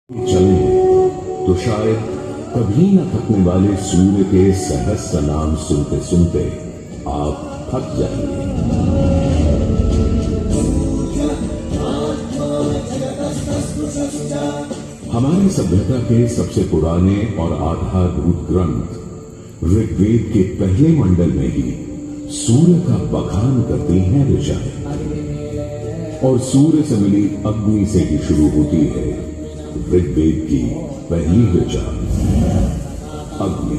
चलें तो शायद कभी न थकने वाले सूर्य के सहस्त्र नाम सुनते सुनते आप थक जाएंगे। हमारी सभ्यता के सबसे पुराने और आधारभूत ग्रंथ ऋग्वेद के पहले मंडल में ही सूर्य का बखान करती हैं ऋचाएं, और सूर्य से मिली अग्नि से ही शुरू होती है ऋग्वेद की पहली ऋचा अग्नि,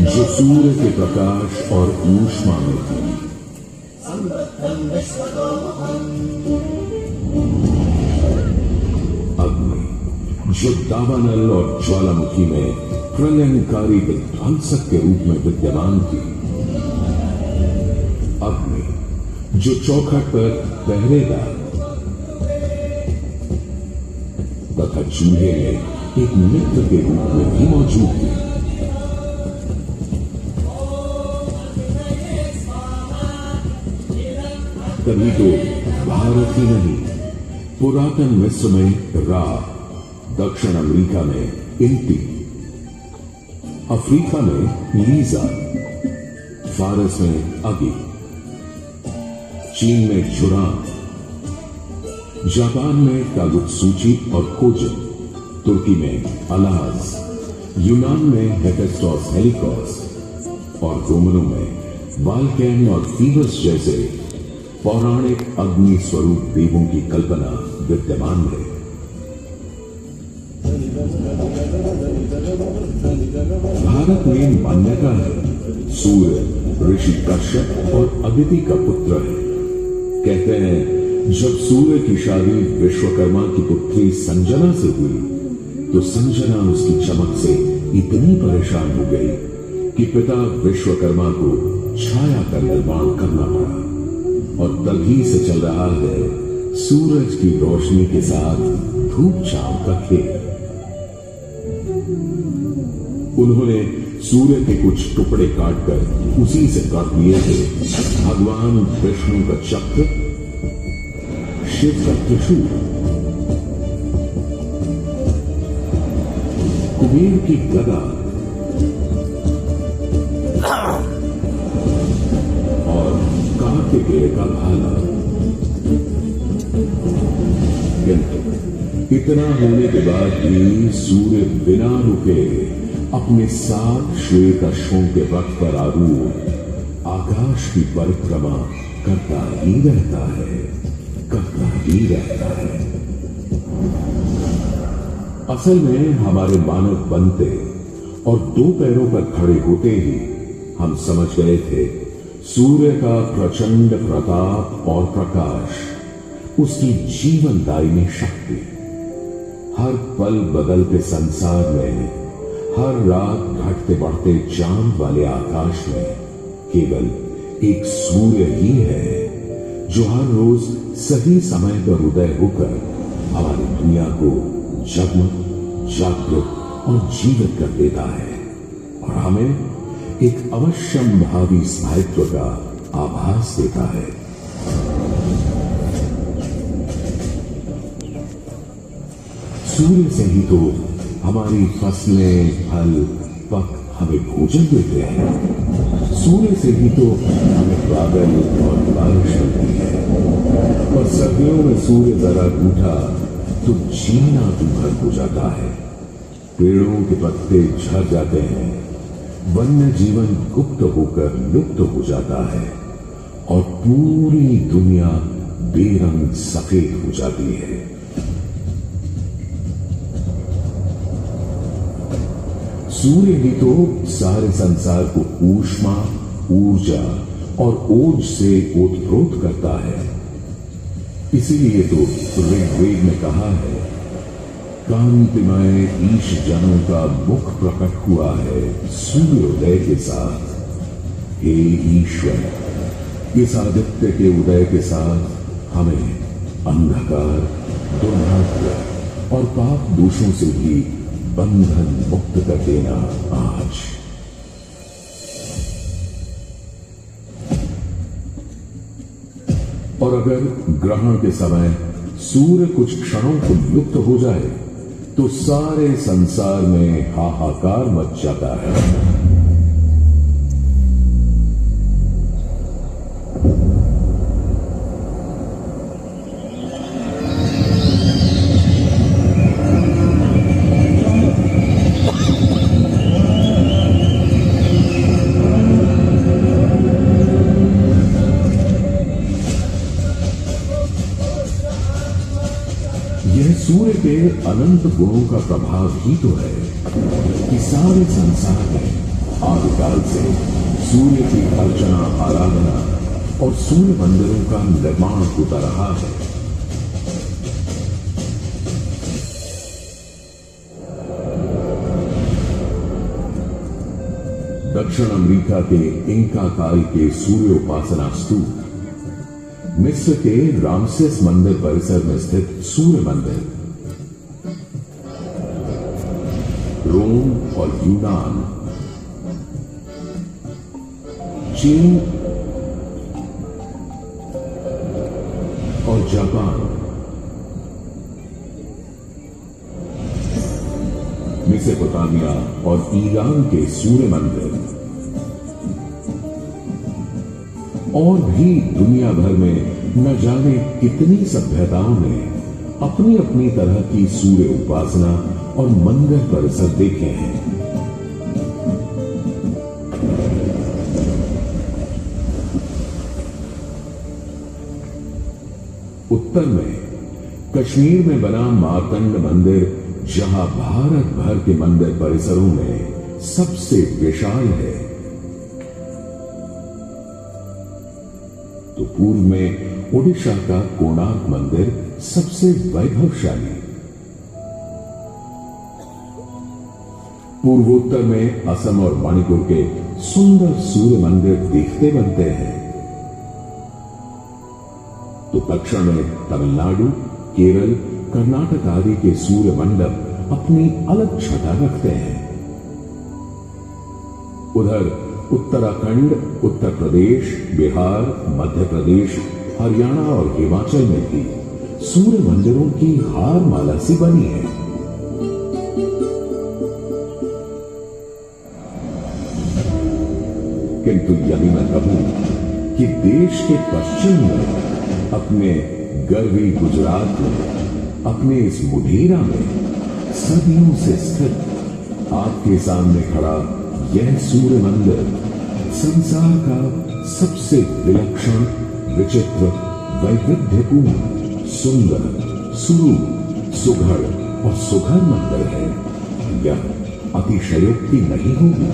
जो सूर्य के प्रकाश और ऊष्मा में थी। अग्नि जो दावानल और ज्वालामुखी में प्रलयंकारी विध्वंसक के रूप में विद्यमान थी। अग्नि जो चौखट पर पहरेदार तथा चूल्हे में एक मित्र के रूप में भी मौजूद थी। तभी तो भारत ही नहीं, पुरातन विश्व में रा, दक्षिण अमेरिका में इंटी, अफ्रीका में लीजा, फारस में अगी, चीन में झुरान, जापान में कागुत्सूची और कोजन, तुर्की में अलाज, यूनान में हेफेस्टोस हेलिकोस और रोमनों में वाल्केन और फीबस जैसे पौराणिक अग्नि स्वरूप देवों की कल्पना विद्यमान है। भारत में मान्यता है सूर्य ऋषि कश्यप और अदिति का पुत्र है। कहते हैं जब सूर्य की शादी विश्वकर्मा की पुत्री संजना से हुई तो संजना उसकी चमक से इतनी परेशान हो गई कि पिता विश्वकर्मा को छाया का निर्माण करना पड़ा, और तभी से चल रहा है सूरज की रोशनी के साथ धूप छांव का खेल। उन्होंने सूर्य के कुछ टुकड़े काटकर उसी से कर दिए थे भगवान विष्णु का चक्र, शिव का त्रिशूल, कुबेर की गदा और कार्तिकेय का भाला। किंतु इतना होने के बाद भी सूर्य बिना रुके अपने 7 श्वेत अश्वों के रथ पर आरूढ़ आकाश की परिक्रमा करता ही रहता है, करता ही रहता है। असल में हमारे मानव बनते और 2 पैरों पर खड़े होते ही हम समझ गए थे सूर्य का प्रचंड प्रताप और प्रकाश, उसकी जीवनदायिनी शक्ति। हर पल बदलते संसार में, हर रात घटते बढ़ते चांद वाले आकाश में केवल एक सूर्य ही है जो हर रोज सही समय पर उदय होकर हमारी दुनिया को जगमग, जागृत और जीवित कर देता है, और हमें एक अवश्यम भावी स्थायित्व का आभास देता है। सूर्य से ही तो हमारी फसलें, फल, पक हमें भोजन देते हैं। सूर्य से ही तो हमें बादल और बारिश मिलती है, और सर्दियों में सूर्य जरा रूठा तो जीना दुभर हो जाता है। पेड़ों के पत्ते झड़ जाते हैं, वन्य जीवन गुप्त होकर लुप्त हो जाता है, और पूरी दुनिया बेरंग सफेद हो जाती है। सूर्य ही तो सारे संसार को ऊष्मा, ऊर्जा और ओज से ओतप्रोत करता है। इसीलिए तो ऋग्वेद में कहा है कांतिमय ईश जनों का मुख प्रकट हुआ है सूर्योदय के साथ। हे ईश्वर, इस आदित्य के उदय के साथ हमें अंधकार, दुर्भाग्य और पाप दोषों से भी बंधन मुक्त कर देना आज। और अगर ग्रहण के समय सूर्य कुछ क्षणों को लुप्त हो जाए तो सारे संसार में हाहाकार मच जाता है। यह सूर्य के अनंत गुणों का प्रभाव ही तो है कि सारे संसार में आदिकाल से सूर्य की अर्चना, आराधना और सूर्य मंदिरों का निर्माण होता रहा है। दक्षिण अमेरिका के इंका काल के सूर्य उपासना स्तूप, मिस्र के रामसेस मंदिर परिसर में स्थित सूर्य मंदिर, रोम और यूनान, चीन और जापान, मेसोपोटामिया और ईरान के सूर्य मंदिर और भी दुनिया भर में न जाने कितनी सभ्यताओं ने अपनी अपनी तरह की सूर्य उपासना और मंदिर परिसर देखे हैं। उत्तर में कश्मीर में बना मार्तंड मंदिर, जहां भारत भर के मंदिर परिसरों में सबसे विशाल है, तो पूर्व में ओडिशा का कोणार्क मंदिर सबसे वैभवशाली, पूर्वोत्तर में असम और मणिपुर के सुंदर सूर्य मंदिर देखते बनते हैं, तो दक्षिण में तमिलनाडु, केरल, कर्नाटक आदि के सूर्य मंडप अपनी अलग छटा रखते हैं। उधर उत्तराखंड, उत्तर प्रदेश, बिहार, मध्य प्रदेश, हरियाणा और हिमाचल में भी सूर्य मंदिरों की हार माला सी बनी है। किंतु यदि मैं कहूं कि देश के पश्चिम में, अपने गर्वी गुजरात में, अपने इस मुढेरा में सदियों से स्थित आपके सामने खड़ा यह सूर्य मंदिर संसार का सबसे विलक्षण, विचित्र, वैविध्यपूर्ण, सुंदर, सुरूप, सुघड़ और सुघर मंदिर है, यह अतिशयोक्ति नहीं होगी।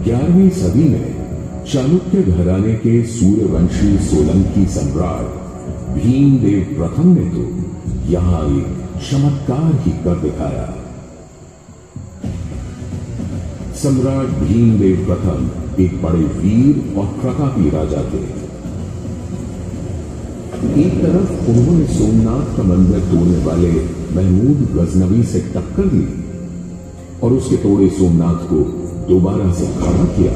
11वीं सदी में चालुक्य घराने के सूर्यवंशी सोलंकी सम्राट भीमदेव प्रथम ने तो यहां एक चमत्कार ही कर दिखाया। सम्राट भीमदेव प्रथम एक बड़े वीर और प्रतापी राजा थे। एक तरफ उन्होंने सोमनाथ का मंदिर तोड़ने वाले महमूद गजनवी से टक्कर दी और उसके तोड़े सोमनाथ को दोबारा से खड़ा किया,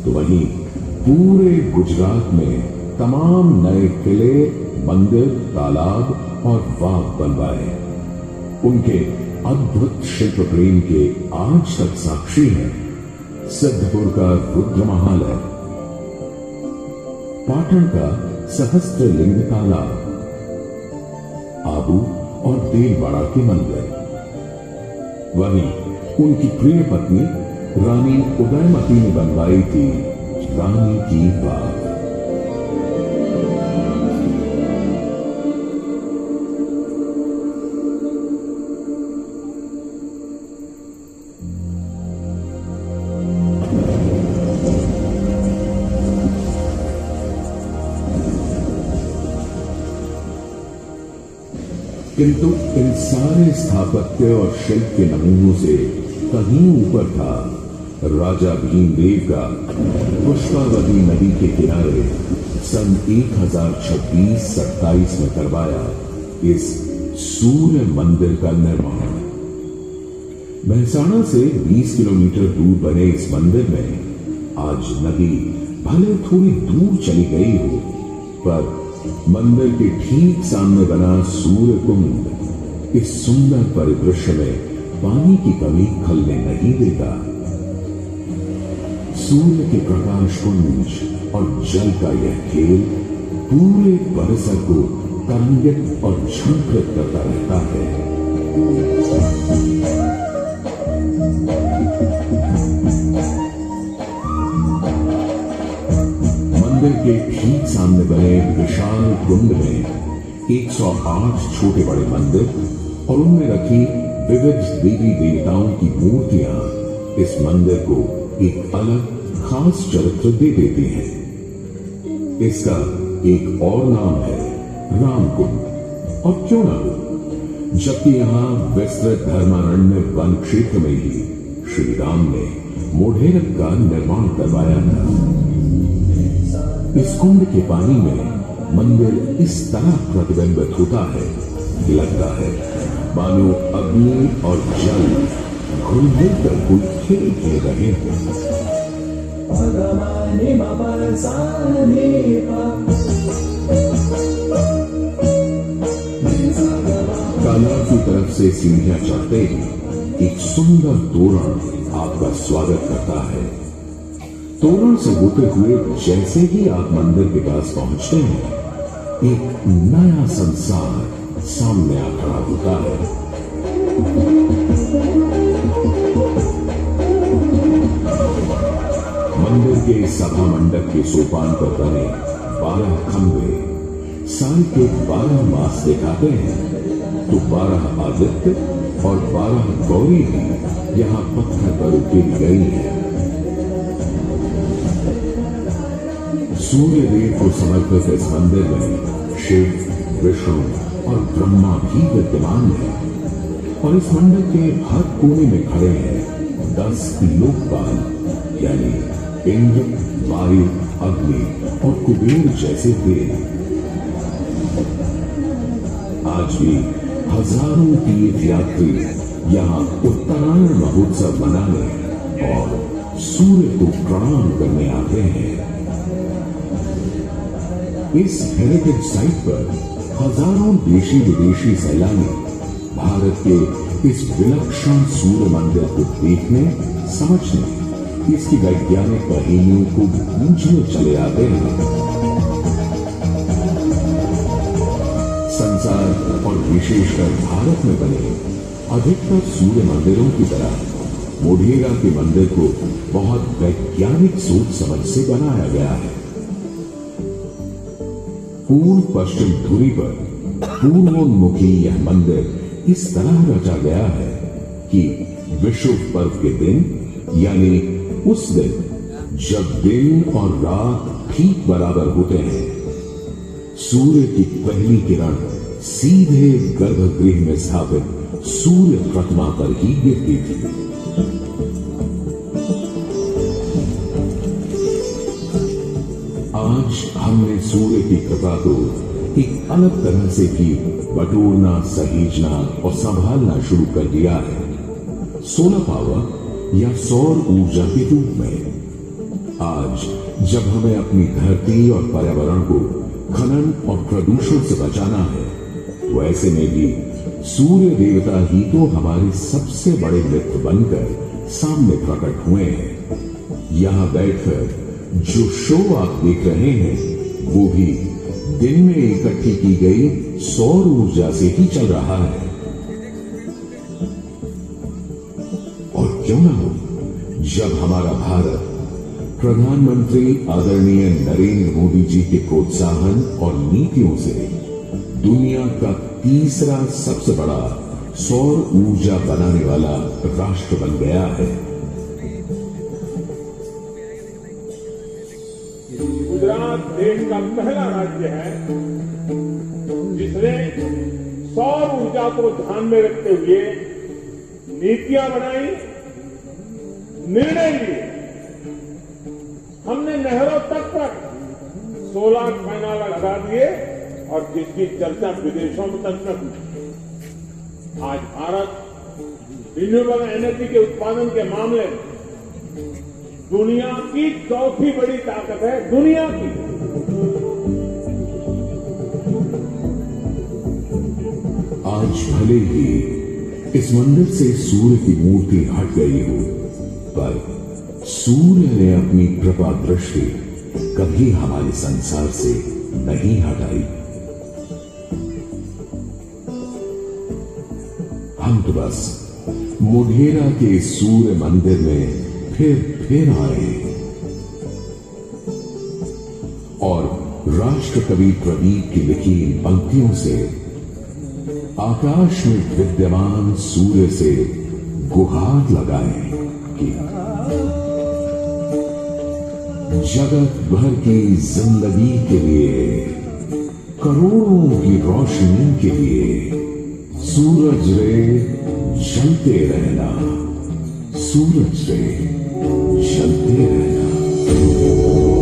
तो वहीं पूरे गुजरात में तमाम नए किले, मंदिर, तालाब और बाग बनवाए। उनके अद्भुत शिल्प प्रेम के आज तक साक्षी हैं सिद्धपुर का रुद्र महालय, पाटन का सहस्त्रलिंग तालाब, आबू और देलवाड़ा के मंदिर, वहीं उनकी प्रिय पत्नी रानी उदयमती ने बनवाई थी रानी की बाग। किंतु इन सारे स्थापत्य और शिल्प के नमूनों से कहीं ऊपर था राजा भीमदेव का पुष्पावती नदी के किनारे सन 1026-27 में करवाया इस सूर्य मंदिर का निर्माण। महसाणा से 20 किलोमीटर दूर बने इस मंदिर में आज नदी भले थोड़ी दूर चली गई हो, पर मंदिर के ठीक सामने बना सूर्य कुंड इस सुंदर परिदृश्य में पानी की कमी खलने नहीं देता। सूर्य के प्रकाश पुंज और जल का यह खेल पूरे परिसर को तरंगित और झंकृत करता रहता है। मंदिर के ठीक सामने बने विशाल कुंड में 108 छोटे बड़े मंदिर और उनमें रखी विविध देवी देवताओं की मूर्तियां इस मंदिर को एक अलग खास चरित्र दे देती हैं। इसका एक और नाम है रामकुंड, और क्यों ना हो, जबकि यहां विस्तृत धर्मारण्य वन क्षेत्र में ही श्री राम ने मोढेरक का निर्माण करवाया था। इस कुंड के पानी में मंदिर इस तरह प्रतिबिंबित होता है कि लगता है मानो अग्नि और जल घुल मिलकर कोई खेल खेल रहे हैं। तालाब की तरफ से सीढ़ियां चढ़ते ही एक सुंदर तोरण आपका स्वागत करता है। तोरण से होते हुए जैसे ही आप मंदिर के पास पहुंचते हैं, एक नया संसार सामने आ खड़ा होता है। मंदिर के सभा मंडप के सोपान पर बने 12 खंभे साल के 12 मास दिखाते हैं, तो 12 आदित्य और 12 गौरी भी यहाँ पत्थर पर उकेरी गई है। सूर्य देव को समर्पित इस मंदिर में शिव, विष्णु और ब्रह्मा भी विद्यमान है, और इस मंदिर के हर कोने में खड़े हैं 10 लोकपाल, यानी इंद्र, वायु, अग्नि और कुबेर जैसे देव। आज भी हजारों तीर्थयात्री यहाँ उत्तरायण महोत्सव मनाने और सूर्य को प्रणाम करने आते हैं। इस हेरिटेज साइट पर हजारों देशी विदेशी सैलानी भारत के इस विलक्षण सूर्य मंदिर को देखने, समझने, इसकी वैज्ञानिक पहेलियों को बूझने चले आते हैं। संसार और विशेषकर भारत में बने अधिकतर सूर्य मंदिरों की तरह मोढेरा के मंदिर को बहुत वैज्ञानिक सोच समझ से बनाया गया है। पूर्व पश्चिम धुरी पर पूर्वोन्मुखी यह मंदिर इस तरह रचा गया है कि विषुव पर्व के दिन, यानी उस दिन जब दिन और रात ठीक बराबर होते हैं, सूर्य की पहली किरण सीधे गर्भगृह में स्थापित सूर्य प्रतिमा पर ही गिरती थी। आज हमने सूर्य की कृपा को एक अलग तरह से भी बटोरना, सहेजना और संभालना शुरू कर दिया है। सोलर पावर या सौर ऊर्जा के रूप में आज जब हमें अपनी धरती और पर्यावरण को खनन और प्रदूषण से बचाना है, तो ऐसे में भी सूर्य देवता ही तो हमारे सबसे बड़े मित्र बनकर सामने प्रकट हुए हैं। यहां बैठकर जो शो आप देख रहे हैं, वो भी दिन में इकट्ठी की गई सौर ऊर्जा से ही चल रहा है। और क्यों ना हो, जब हमारा भारत प्रधानमंत्री आदरणीय नरेंद्र मोदी जी के प्रोत्साहन और नीतियों से दुनिया का तीसरा सबसे बड़ा सौर ऊर्जा बनाने वाला राष्ट्र बन गया है। गुजरात देश का पहला राज्य है जिसने सौर ऊर्जा को ध्यान में रखते हुए नीतियां बनाई, निर्णय लिए। हमने नहरों तक पर सोलर पैनल लगा दिए और जिसकी चर्चा विदेशों में तक न हुई। आज भारत रिन्यूएबल एनर्जी के उत्पादन के मामले में दुनिया की चौथी बड़ी ताकत है, दुनिया की। आज भले ही इस मंदिर से सूर्य की मूर्ति हट गई हो, पर सूर्य ने अपनी कृपा दृष्टि कभी हमारे संसार से नहीं हटाई। हम तो बस मोढेरा के सूर्य मंदिर में फिर आए और राष्ट्रकवि प्रदीप की लिखी इन पंक्तियों से आकाश में विद्यमान सूर्य से गुहार लगाए कि जगत भर की जिंदगी के लिए, करोड़ों की रोशनी के लिए सूरज रे जलते रहना, सूरज रे जलते रहना।